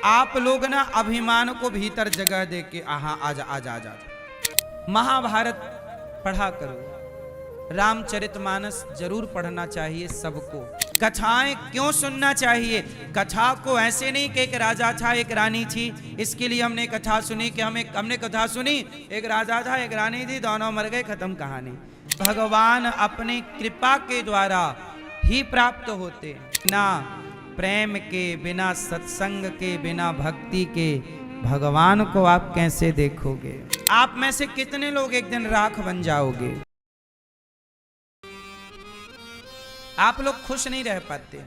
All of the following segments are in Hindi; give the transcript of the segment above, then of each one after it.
आप लोग ना अभिमान को भीतर जगह दे के आहा आजा आजा आजा। महाभारत पढ़ा करो, रामचरितमानस जरूर पढ़ना चाहिए सबको। कथाएं क्यों सुनना चाहिए? कथा को ऐसे नहीं कि एक राजा था एक रानी थी, इसके लिए हमने कथा सुनी कि हमने कथा सुनी, एक राजा था एक रानी थी, दोनों मर गए, खत्म कहानी। भगवान अपनी कृपा के द्वारा ही प्राप्त होते, ना प्रेम के बिना, सत्संग के बिना, भक्ति के भगवान को आप कैसे देखोगे? आप में से कितने लोग एक दिन राख बन जाओगे? आप लोग खुश नहीं रह पाते,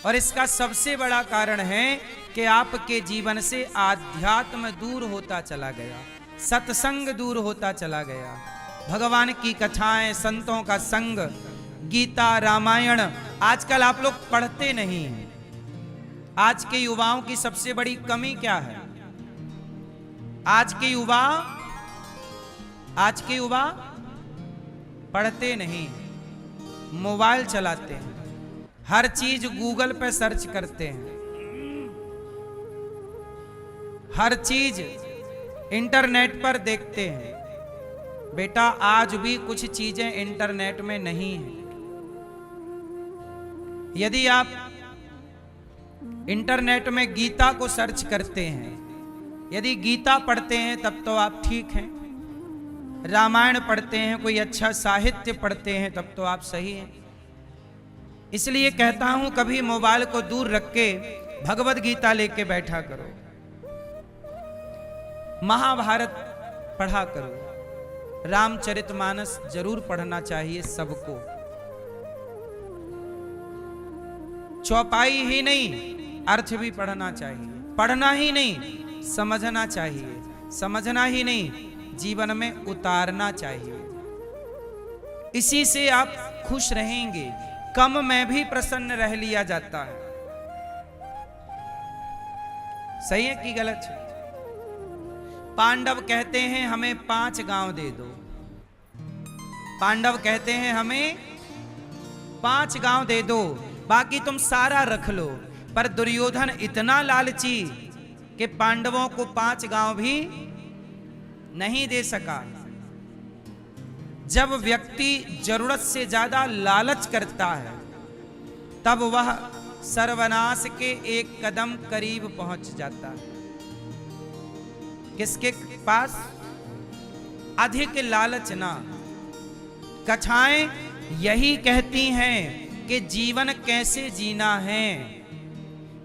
और इसका सबसे बड़ा कारण है कि आपके जीवन से आध्यात्म दूर होता चला गया, सत्संग दूर होता चला गया। भगवान की कथाएं, संतों का संग, गीता, रामायण आजकल आप लोग पढ़ते नहीं हैं। आज के युवाओं की सबसे बड़ी कमी क्या है? आज के युवा पढ़ते नहीं, मोबाइल चलाते हैं, हर चीज गूगल पे सर्च करते हैं, हर चीज इंटरनेट पर देखते हैं। बेटा आज भी कुछ चीजें इंटरनेट में नहीं है। यदि आप इंटरनेट में गीता को सर्च करते हैं, यदि गीता पढ़ते हैं तब तो आप ठीक हैं, रामायण पढ़ते हैं, कोई अच्छा साहित्य पढ़ते हैं तब तो आप सही हैं। इसलिए कहता हूं कभी मोबाइल को दूर रख के भगवत गीता लेके बैठा करो, महाभारत पढ़ा करो, रामचरितमानस जरूर पढ़ना चाहिए सबको। चौपाई ही नहीं, अर्थ भी पढ़ना चाहिए। पढ़ना ही नहीं, समझना चाहिए। समझना ही नहीं, जीवन में उतारना चाहिए। इसी से आप खुश रहेंगे। कम में भी प्रसन्न रह लिया जाता है। सही है कि गलत है? पांडव कहते हैं हमें 5 गांव दे दो। पांडव कहते हैं हमें 5 गांव दे दो, बाकी तुम सारा रख लो। पर दुर्योधन इतना लालची कि पांडवों को 5 गांव भी नहीं दे सका। जब व्यक्ति जरूरत से ज्यादा लालच करता है तब वह सर्वनाश के एक कदम करीब पहुंच जाता है। किसके पास? अधिक लालच ना। कथाएं यही कहती हैं कि जीवन कैसे जीना है।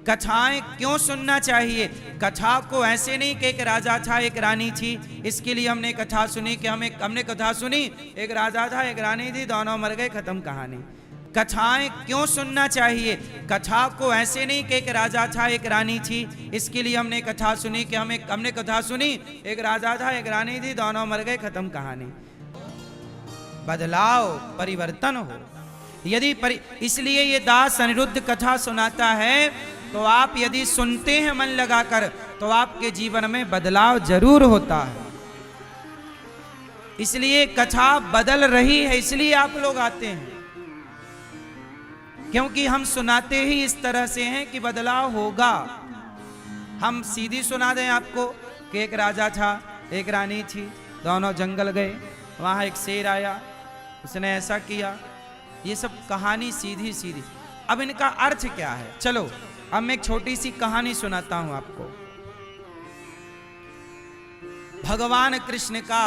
कथाएं क्यों सुनना चाहिए? कथा को ऐसे नहीं कि एक राजा था एक रानी थी, इसके लिए हमने कथा सुनी कि हमने कथा सुनी, एक राजा था एक रानी थी, दोनों मर गए, खत्म कहानी। कथाएं क्यों सुनना चाहिए? कथा को ऐसे नहीं कि एक राजा था एक रानी थी, इसके लिए हमने कथा सुनी कि हमने कथा सुनी, एक राजा था एक रानी थी, दोनों मर गए, खत्म कहानी। बदलाव, परिवर्तन हो। इसलिए ये दास अनिरुद्ध कथा सुनाता है, तो आप यदि सुनते हैं मन लगाकर तो आपके जीवन में बदलाव जरूर होता है। इसलिए कथा बदल रही है, इसलिए आप लोग आते हैं, क्योंकि हम सुनाते ही इस तरह से हैं कि बदलाव होगा। हम सीधी सुना दें आपको कि एक राजा था एक रानी थी, दोनों जंगल गए, वहां एक शेर आया, उसने ऐसा किया, ये सब कहानी सीधी सीधी। अब इनका अर्थ क्या है? चलो अब मैं एक छोटी सी कहानी सुनाता हूं आपको। भगवान कृष्ण का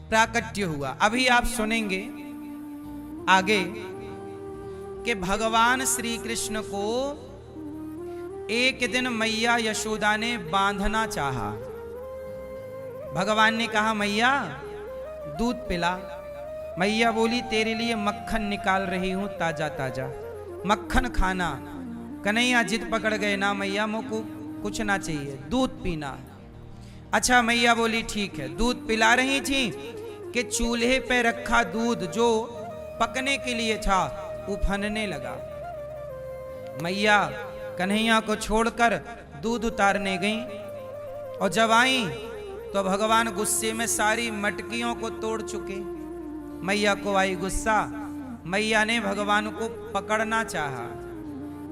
प्राकट्य हुआ। अभी आप सुनेंगे आगे कि भगवान श्री कृष्ण को एक दिन मैया यशोदा ने बांधना चाहा। भगवान ने कहा मैया दूध पिला। मैया बोली तेरे लिए मक्खन निकाल रही हूं ताजा ताजा, मक्खन खाना। कन्हैया जिद पकड़ गए, ना मैया मुझको कुछ ना चाहिए, दूध पीना। अच्छा मैया बोली ठीक है। दूध पिला रही थी कि चूल्हे पे रखा दूध जो पकने के लिए था उफनने लगा। मैया कन्हैया को छोड़कर दूध उतारने गई, और जब आई तो भगवान गुस्से में सारी मटकियों को तोड़ चुके। मैया को आई गुस्सा, मैया ने भगवान को पकड़ना चाहा,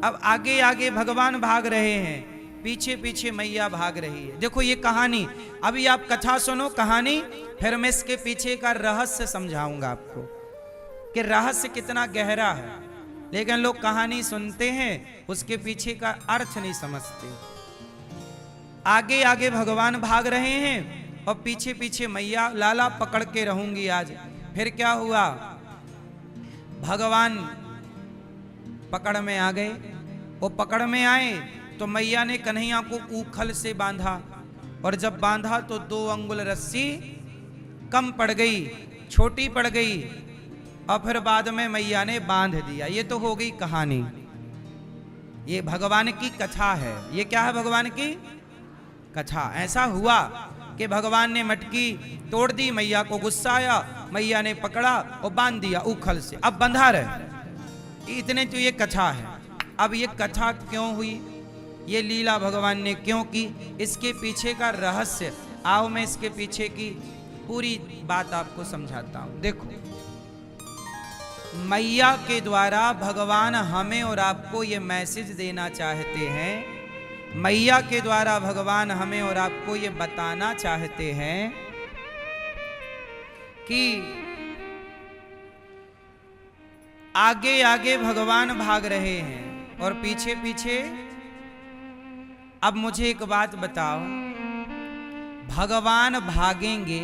अब आगे आगे भगवान भाग रहे हैं, पीछे पीछे मैया भाग रही है। देखो ये कहानी, अभी आप कथा सुनो कहानी, फिर मैं इसके पीछे का रहस्य समझाऊंगा आपको कि रहस्य कितना गहरा है। लेकिन लोग कहानी सुनते हैं, उसके पीछे का अर्थ नहीं समझते। आगे आगे भगवान भाग रहे हैं और पीछे पीछे मैया, लाला पकड़ के रहूंगी आज। फिर क्या हुआ, भगवान पकड़ में आ गए। वो पकड़ में आए तो मैया ने कन्हैया को ऊखल से बांधा, और जब बांधा तो 2 अंगुल रस्सी कम पड़ गई, छोटी पड़ गई, और फिर बाद में मैया ने बांध दिया। ये तो हो गई कहानी, ये भगवान की कथा है। ये क्या है, भगवान की कथा। ऐसा हुआ कि भगवान ने मटकी तोड़ दी, मैया को गुस्सा आया, मैया ने पकड़ा और बांध दिया ऊखल से, अब बंधा रहे। इतने तो ये कथा है। अब ये कथा क्यों हुई, ये लीला भगवान ने क्यों की, इसके पीछे का रहस्य, आओ मैं इसके पीछे की पूरी बात आपको समझाता हूं। देखो, मैया के द्वारा भगवान हमें और आपको ये मैसेज देना चाहते हैं, मैया के द्वारा भगवान हमें और आपको ये बताना चाहते हैं कि आगे आगे भगवान भाग रहे हैं और पीछे पीछे। अब मुझे एक बात बताओ, भगवान भागेंगे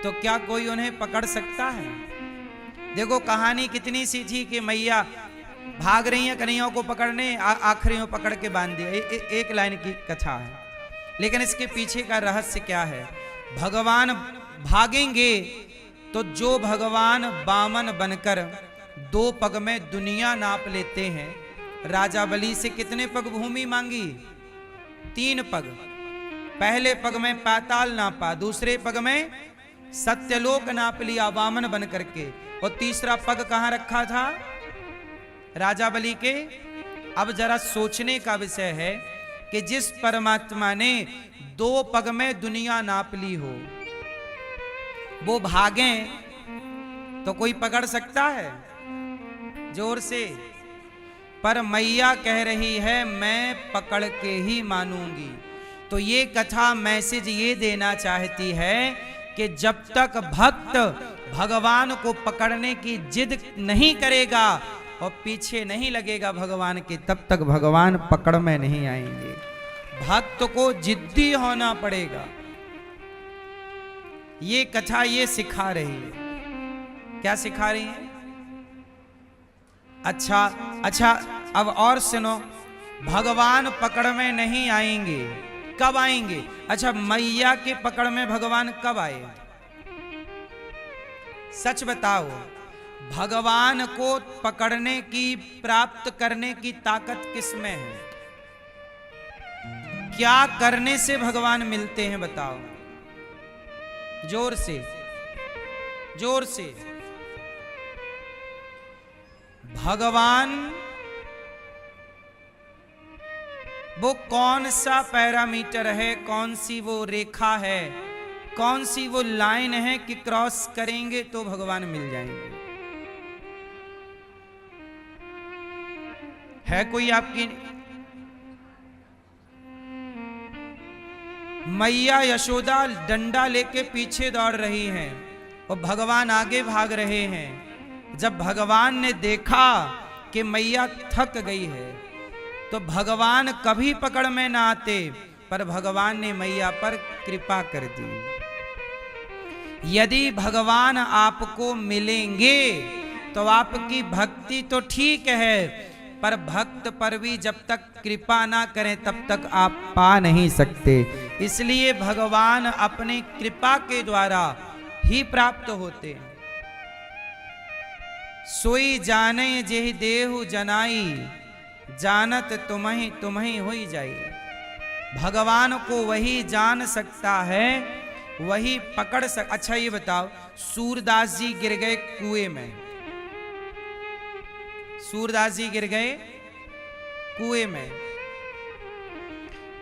तो क्या कोई उन्हें पकड़ सकता है? देखो कहानी कितनी सी थी कि मैया भाग रही हैं कन्हैया को पकड़ने, आखिरी में पकड़ के बांध दिया। एक लाइन की कथा है, लेकिन इसके पीछे का रहस्य क्या है? भगवान भागेंगे तो जो भगवान बामन बनकर 2 पग में दुनिया नाप लेते हैं, राजा बलि से कितने पग भूमि मांगी? 3 पग। पहले पग में पाताल नापा, दूसरे पग में सत्यलोक नाप लिया वामन बन करके, और तीसरा पग कहां रखा था? राजा बलि के। अब जरा सोचने का विषय है कि जिस परमात्मा ने 2 पग में दुनिया नाप ली हो, वो भागे तो कोई पकड़ सकता है? जोर से। पर मैया कह रही है मैं पकड़ के ही मानूंगी। तो ये कथा मैसेज ये देना चाहती है कि जब तक भक्त भगवान को पकड़ने की जिद नहीं करेगा और पीछे नहीं लगेगा भगवान के, तब तक भगवान पकड़ में नहीं आएंगे। भक्त को जिद्दी होना पड़ेगा। ये कथा ये सिखा रही है। क्या सिखा रही है? अच्छा, अब और सुनो, भगवान पकड़ में नहीं आएंगे, कब आएंगे? अच्छा, मैया के पकड़ में भगवान कब आए? सच बताओ, भगवान को पकड़ने की, प्राप्त करने की ताकत किसमें है? क्या करने से भगवान मिलते हैं बताओ? जोर से, जोर से। भगवान वो कौन सा पैरामीटर है, कौन सी वो रेखा है, कौन सी वो लाइन है कि क्रॉस करेंगे तो भगवान मिल जाएंगे? है कोई आपकी? मैया यशोदा डंडा लेके पीछे दौड़ रही हैं और भगवान आगे भाग रहे हैं। जब भगवान ने देखा कि मैया थक गई है तो भगवान कभी पकड़ में ना आते, पर भगवान ने मैया पर कृपा कर दी। यदि भगवान आपको मिलेंगे तो आपकी भक्ति तो ठीक है, पर भक्त पर भी जब तक कृपा ना करें तब तक आप पा नहीं सकते। इसलिए भगवान अपनी कृपा के द्वारा ही प्राप्त होते हैं। सोई जाने जेहि देहु जनाई, जानत तुम्हि होई जाई। भगवान को वही जान सकता है, वही पकड़ सक। अच्छा ये बताओ, सूरदास जी गिर गए कुएं में, सूरदास जी गिर गए कुएं में।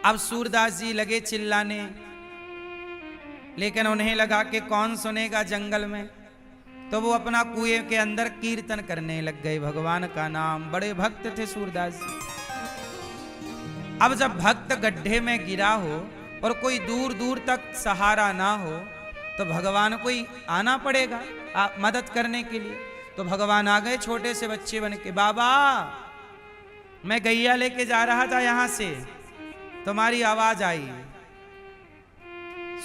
अब सूरदास जी लगे चिल्लाने, लेकिन उन्हें लगा कि कौन सुनेगा जंगल में, तो वो अपना कुएं के अंदर कीर्तन करने लग गए भगवान का नाम। बड़े भक्त थे सूरदास जी। अब जब भक्त गड्ढे में गिरा हो और कोई दूर दूर तक सहारा ना हो तो भगवान को ही आना पड़ेगा मदद करने के लिए। तो भगवान आ गए छोटे से बच्चे बन के, बाबा मैं गैया लेके जा रहा था यहां से, तुम्हारी आवाज आई।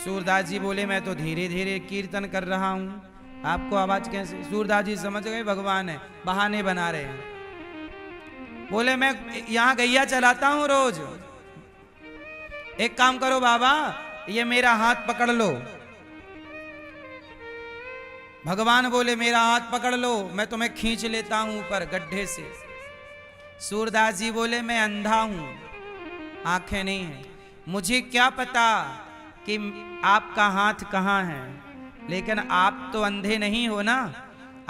सूरदास जी बोले मैं तो धीरे धीरे कीर्तन कर रहा हूं, आपको आवाज कैसे? सूरदास जी समझ गए भगवान है, बहाने बना रहे हैं। बोले मैं यहां गैया चलाता हूं रोज, एक काम करो बाबा ये मेरा हाथ पकड़ लो। भगवान बोले मेरा हाथ पकड़ लो, मैं तुम्हें खींच लेता हूं ऊपर गड्ढे से। सूरदास जी बोले मैं अंधा हूं, आंखें नहीं है, मुझे क्या पता कि आपका हाथ कहां है, लेकिन आप तो अंधे नहीं हो ना,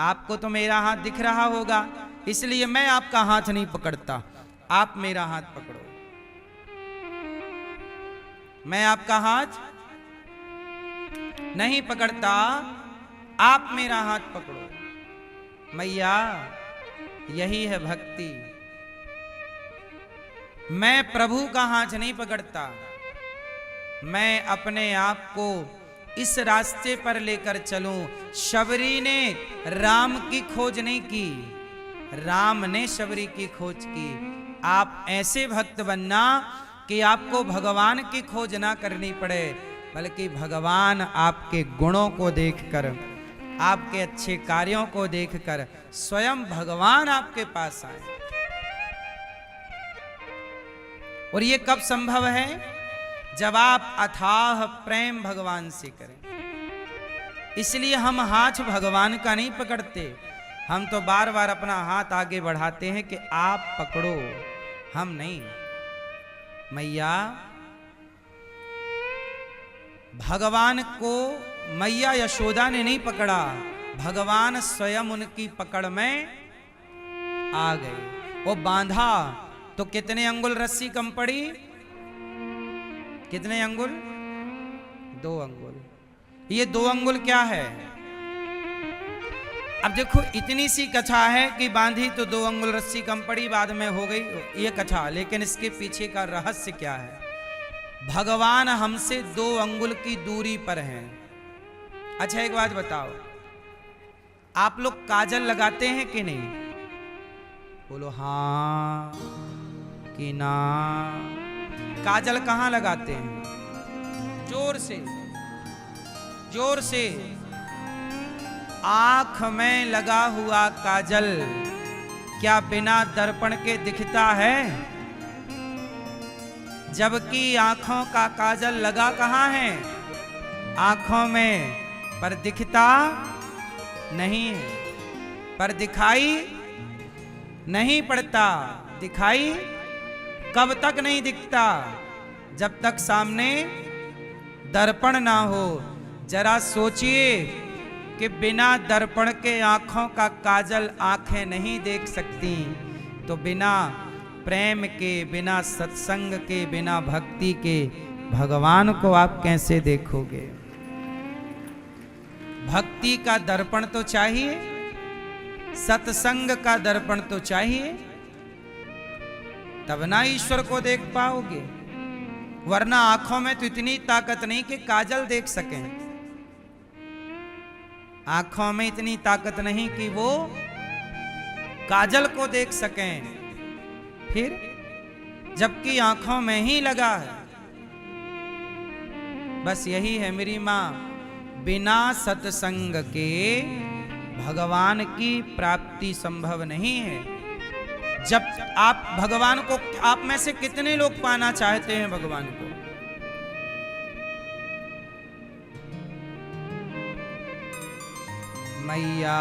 आपको तो मेरा हाथ दिख रहा होगा, इसलिए मैं आपका हाथ नहीं पकड़ता, आप मेरा हाथ पकड़ो। मैं आपका हाथ नहीं पकड़ता, आप मेरा हाथ पकड़ो। मैया यही है भक्ति। मैं प्रभु का हाथ नहीं पकड़ता, मैं अपने आप को इस रास्ते पर लेकर चलूं। शबरी ने राम की खोज नहीं की, राम ने शबरी की खोज की। आप ऐसे भक्त बनना कि आपको भगवान की खोज ना करनी पड़े, बल्कि भगवान आपके गुणों को देखकर, आपके अच्छे कार्यों को देखकर स्वयं भगवान आपके पास आए। और ये कब संभव है? जब आप अथाह प्रेम भगवान से करें। इसलिए हम हाथ भगवान का नहीं पकड़ते, हम तो बार बार अपना हाथ आगे बढ़ाते हैं कि आप पकड़ो, हम नहीं। मैया भगवान को मैया यशोदा ने नहीं पकड़ा, भगवान स्वयं उनकी पकड़ में आ गए। वो बांधा तो कितने अंगुल रस्सी कम पड़ी? कितने अंगुल? 2 अंगुल। ये 2 अंगुल क्या है? अब देखो इतनी सी कथा है कि बांधी तो 2 अंगुल रस्सी कम पड़ी, बाद में हो गई ये कथा, लेकिन इसके पीछे का रहस्य क्या है? भगवान हमसे 2 अंगुल की दूरी पर हैं। अच्छा एक बात बताओ, आप लोग काजल लगाते हैं कि नहीं? बोलो हाँ कि ना। काजल कहां लगाते हैं? जोर से, जोर से। आंख में लगा हुआ काजल क्या बिना दर्पण के दिखता है? जबकि आंखों का काजल लगा कहां है? आंखों में, पर दिखता नहीं है, पर दिखाई नहीं पड़ता। दिखाई कब तक नहीं दिखता? जब तक सामने दर्पण ना हो। जरा सोचिए कि बिना दर्पण के आंखों का काजल आंखें नहीं देख सकती, तो बिना प्रेम के, बिना सत्संग के, बिना भक्ति के भगवान को आप कैसे देखोगे? भक्ति का दर्पण तो चाहिए, सत्संग का दर्पण तो चाहिए, तब ना ईश्वर को देख पाओगे। वरना आंखों में तो इतनी ताकत नहीं कि काजल देख सकें, आंखों में इतनी ताकत नहीं कि वो काजल को देख सकें। फिर जबकि आंखों में ही लगा है। बस यही है मेरी मां, बिना सत्संग के भगवान की प्राप्ति संभव नहीं है। जब आप भगवान को, आप में से कितने लोग पाना चाहते हैं भगवान को? मैया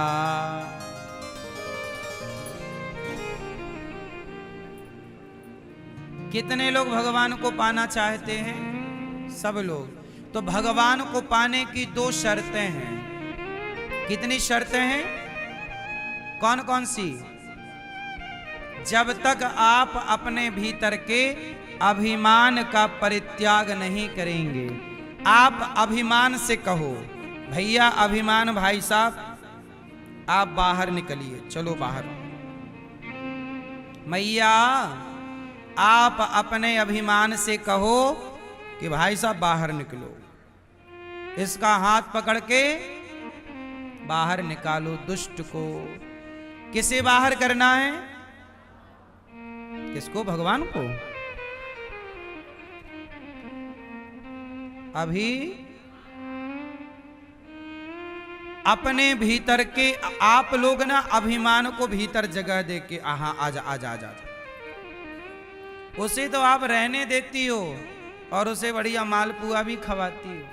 कितने लोग भगवान को पाना चाहते हैं? सब लोग। तो भगवान को पाने की 2 शर्तें हैं। कितनी शर्तें हैं? कौन कौन सी? जब तक आप अपने भीतर के अभिमान का परित्याग नहीं करेंगे। आप अभिमान से कहो भैया अभिमान भाई साहब आप बाहर निकलिए, चलो बाहर। मैया आप अपने अभिमान से कहो कि भाई साहब बाहर निकलो, इसका हाथ पकड़ के बाहर निकालो दुष्ट को। किसे बाहर करना है? किसको? भगवान को। अभी अपने भीतर के आप लोग ना अभिमान को भीतर जगह दे के आहा आजा आजा आजा, उसे तो आप रहने देती हो और उसे बढ़िया मालपुआ भी खवाती हो,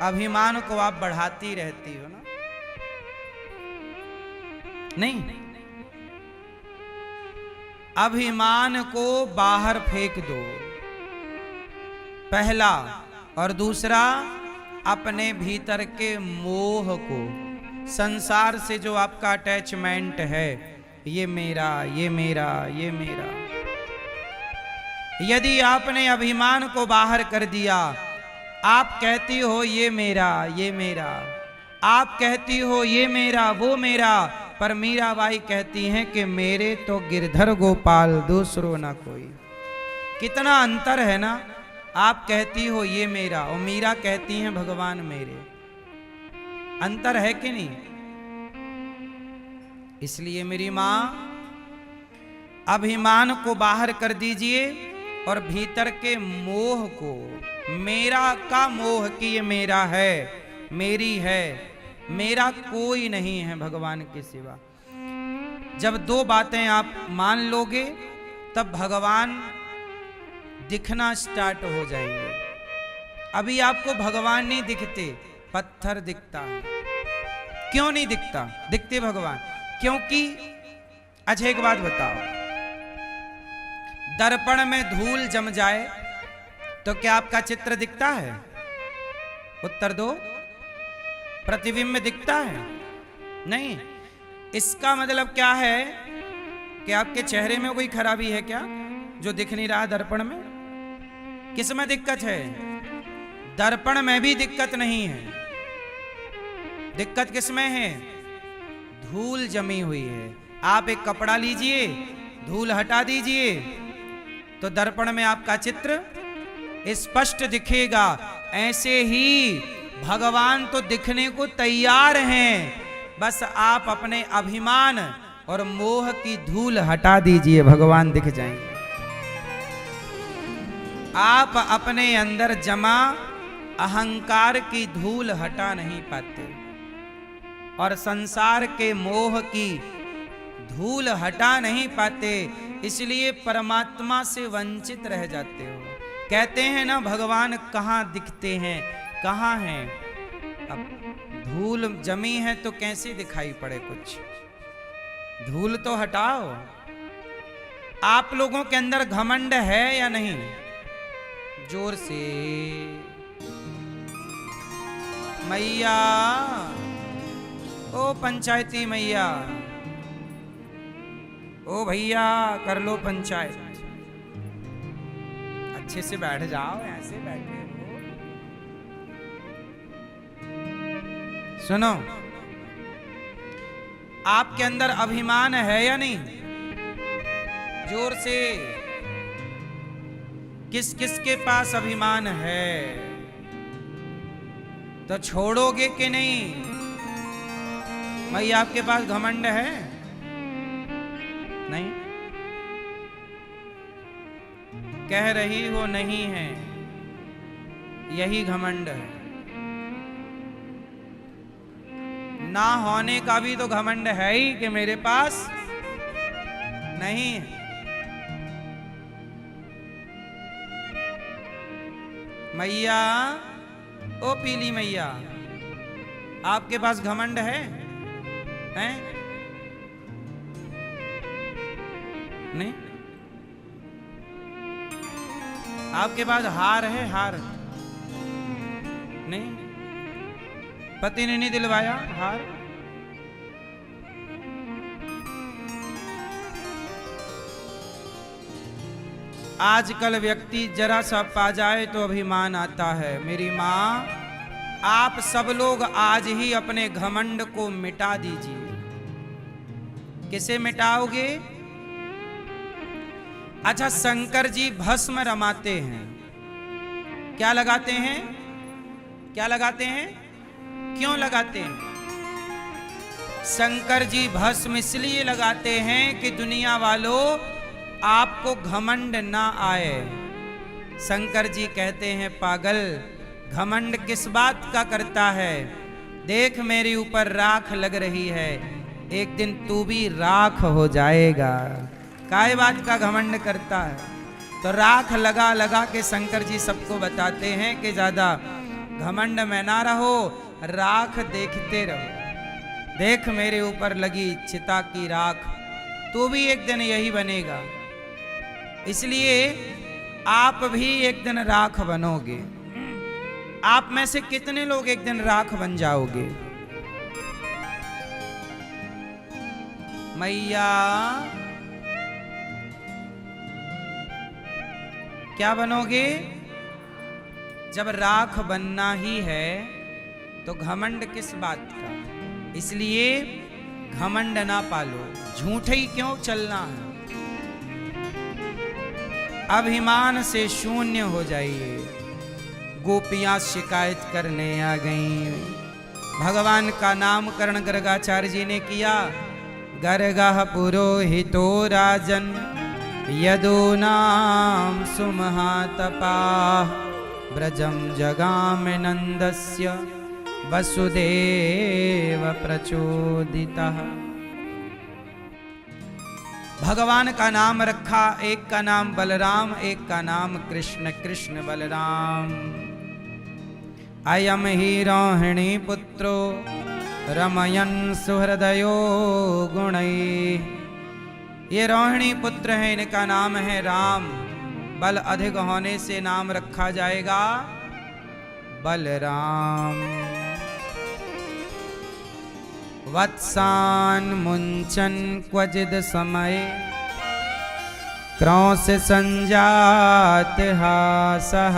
अभिमान को आप बढ़ाती रहती हो ना। नहीं, अभिमान को बाहर फेंक दो, पहला। और दूसरा, अपने भीतर के मोह को, संसार से जो आपका अटैचमेंट है, ये मेरा ये मेरा ये मेरा, यदि आपने अभिमान को बाहर कर दिया, आप कहती हो ये मेरा ये मेरा, आप कहती हो ये मेरा वो मेरा, पर मीराबाई कहती हैं कि मेरे तो गिरधर गोपाल दूसरो ना कोई। कितना अंतर है ना। आप कहती हो ये मेरा और मीरा कहती हैं भगवान मेरे। अंतर है कि नहीं? इसलिए मेरी मां, अभिमान को बाहर कर दीजिए और भीतर के मोह को, मेरा का मोह कि ये मेरा है, मेरी है, मेरा कोई नहीं है भगवान के सिवा। जब दो बातें आप मान लोगे तब भगवान दिखना स्टार्ट हो जाएंगे। अभी आपको भगवान नहीं दिखते, पत्थर दिखता है। क्यों नहीं दिखता? दिखते भगवान क्योंकि, अच्छा एक बात बताओ, दर्पण में धूल जम जाए तो क्या आपका चित्र दिखता है? उत्तर दो। प्रतिबिंब दिखता है? नहीं। इसका मतलब क्या है कि आपके चेहरे में कोई खराबी है क्या जो दिख नहीं रहा दर्पण में? किस में दिक्कत है? दर्पण में भी दिक्कत नहीं है। दिक्कत किस में है? धूल जमी हुई है। आप एक कपड़ा लीजिए, धूल हटा दीजिए तो दर्पण में आपका चित्र स्पष्ट दिखेगा। ऐसे ही भगवान तो दिखने को तैयार हैं, बस आप अपने अभिमान और मोह की धूल हटा दीजिए, भगवान दिख जाएंगे। आप अपने अंदर जमा अहंकार की धूल हटा नहीं पाते और संसार के मोह की धूल हटा नहीं पाते, इसलिए परमात्मा से वंचित रह जाते हो। कहते हैं ना भगवान कहाँ दिखते हैं, कहाँ हैं? अब धूल जमी है तो कैसे दिखाई पड़े कुछ? धूल तो हटाओ। आप लोगों के अंदर घमंड है या नहीं? जोर से मैया, ओ पंचायती मैया, ओ भैया कर लो पंचायत। अच्छे से बैठ जाओ, ऐसे बैठे हो। सुनो, आपके अंदर अभिमान है या नहीं? जोर से। किस किस के पास अभिमान है? तो छोड़ोगे कि नहीं? भाई आपके पास घमंड है? नहीं? कह रही हो नहीं है, यही घमंड है। ना होने का भी तो घमंड है ही कि मेरे पास नहीं है। मैया, ओ पीली मैया, आपके पास घमंड है? हैं? नहीं? आपके पास हार है? हार नहीं? पति ने नहीं दिलवाया हार? आजकल व्यक्ति जरा सा पा जाए तो अभिमान आता है। मेरी मां, आप सब लोग आज ही अपने घमंड को मिटा दीजिए। किसे मिटाओगे? अच्छा, शंकर जी भस्म रमाते हैं। क्या लगाते हैं? क्या लगाते हैं? क्यों लगाते हैं? शंकर जी भस्म इसलिए लगाते हैं कि दुनिया वालों आपको घमंड ना आए। शंकर जी कहते हैं, पागल, घमंड किस बात का करता है? देख मेरे ऊपर राख लग रही है, एक दिन तू भी राख हो जाएगा। काय बात का घमंड करता है? तो राख लगा लगा के शंकर जी सबको बताते हैं कि ज्यादा घमंड में ना रहो, राख देखते रहो। देख मेरे ऊपर लगी चिता की राख, तू भी एक दिन यही बनेगा। इसलिए आप भी एक दिन राख बनोगे। आप में से कितने लोग एक दिन राख बन जाओगे? मैया क्या बनोगे? जब राख बनना ही है तो घमंड किस बात का? इसलिए घमंड ना पालो, झूठे ही क्यों चलना है। अभिमान से शून्य हो जाइए। गोपियां शिकायत करने आ गईं। भगवान का नामकरण गर्गाचार्य जी ने किया। गर्गः पुरोहितो राजन यदूनां सुमहातपाः ब्रजं जगाम नंदस्य वसुदेव प्रचोदितः। भगवान का नाम रखा, एक का नाम बलराम, एक का नाम कृष्ण, कृष्ण बलराम। अयम ही रोहिणी पुत्रो रमयन सुहृदयो गुणैः। ये रोहिणी पुत्र है, इनका नाम है राम। बल अधिक होने से नाम रखा जाएगा बलराम। वत्सान मुंचन क्वचिद समय क्रौंस संजात हासः।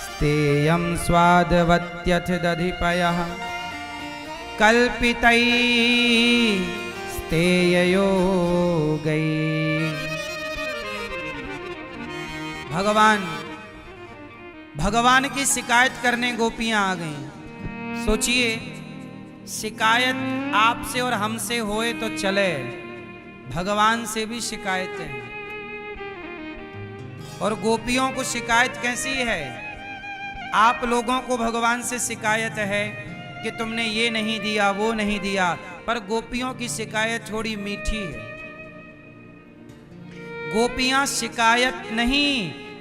स्तेयं स्वादवत्यथ दधिपयः कल्पितैः स्तेययो गई। भगवान की शिकायत करने गोपियां आ गईं। सोचिए, शिकायत आपसे और हमसे होए तो चले, भगवान से भी शिकायतें हैं। और गोपियों को शिकायत कैसी है? आप लोगों को भगवान से शिकायत है कि तुमने ये नहीं दिया, वो नहीं दिया, पर गोपियों की शिकायत थोड़ी मीठी है। गोपियां शिकायत नहीं,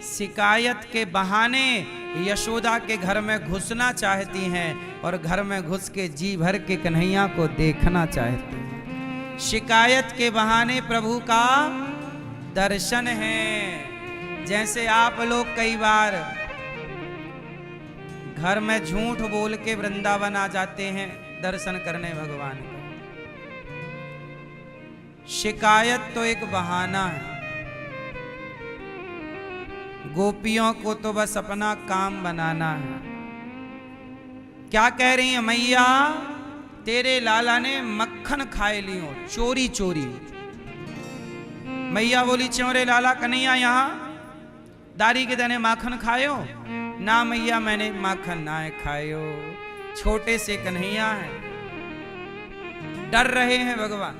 शिकायत के बहाने यशोदा के घर में घुसना चाहती हैं और घर में घुस के जी भर के कन्हैया को देखना चाहती हैं। शिकायत के बहाने प्रभु का दर्शन है। जैसे आप लोग कई बार घर में झूठ बोल के वृंदावन आ जाते हैं दर्शन करने भगवान का। शिकायत तो एक बहाना है। गोपियों को तो बस अपना काम बनाना है। क्या कह रही है मैया? तेरे लाला ने मक्खन खाए लियो चोरी चोरी। मैया बोली, चोरे लाला कन्हैया यहाँ दारी के दने माखन खायो? ना मैया, मैंने माखन ना खायो। छोटे से कन्हैया हैं, डर रहे हैं भगवान।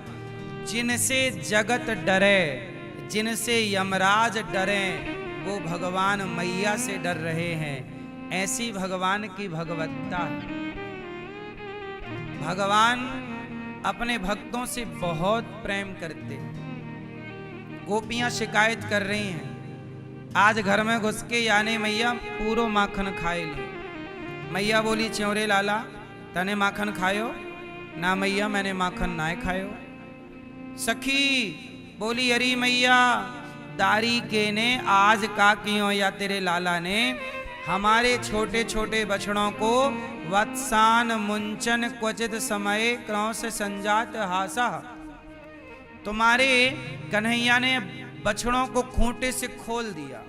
जिनसे जगत डरे, जिनसे यमराज डरे, वो भगवान मैया से डर रहे हैं। ऐसी भगवान की भगवत्ता है। भगवान अपने भक्तों से बहुत प्रेम करते हैं। गोपियां शिकायत कर रही हैं, आज घर में घुस के यानी मैया पूरो माखन खाए ली। मैया बोली, च्योरे लाला तने माखन खायो? ना मैया, मैंने माखन ना खायो। सखी बोली, अरे मैया दारी के ने आज का क्यों, या तेरे लाला ने हमारे छोटे छोटे बछड़ों को वत्सान मुंचन क्वचित समय क्रौंस संजात हासा। तुम्हारे कन्हैया ने बछड़ों को खूंटे से खोल दिया।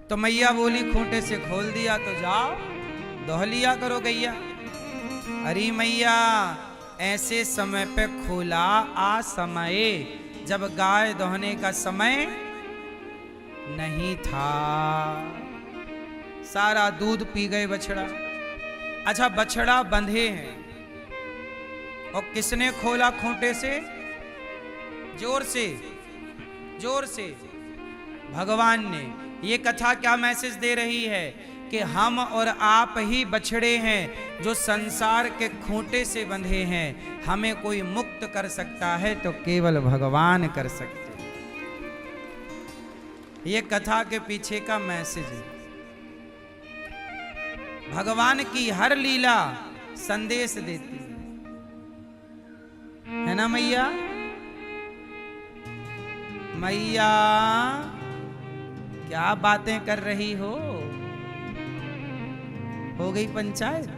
तो मैया बोली, खूंटे से खोल दिया तो जाओ दोह लिया करो गैया। अरे मैया, ऐसे समय पे खोला आ समय जब गाय दोहने का समय नहीं था। सारा दूध पी गए बछड़ा। अच्छा, बछड़ा बंधे हैं और किसने खोला खूंटे से? जोर से, जोर से भगवान ने। ये कथा क्या मैसेज दे रही है कि हम और आप ही बछड़े हैं जो संसार के खूंटे से बंधे हैं। हमें कोई मुक्त कर सकता है तो केवल भगवान कर सकते हैं। ये कथा के पीछे का मैसेज है। भगवान की हर लीला संदेश देती है ना मैया? मैया क्या बातें कर रही हो गई पंचायत?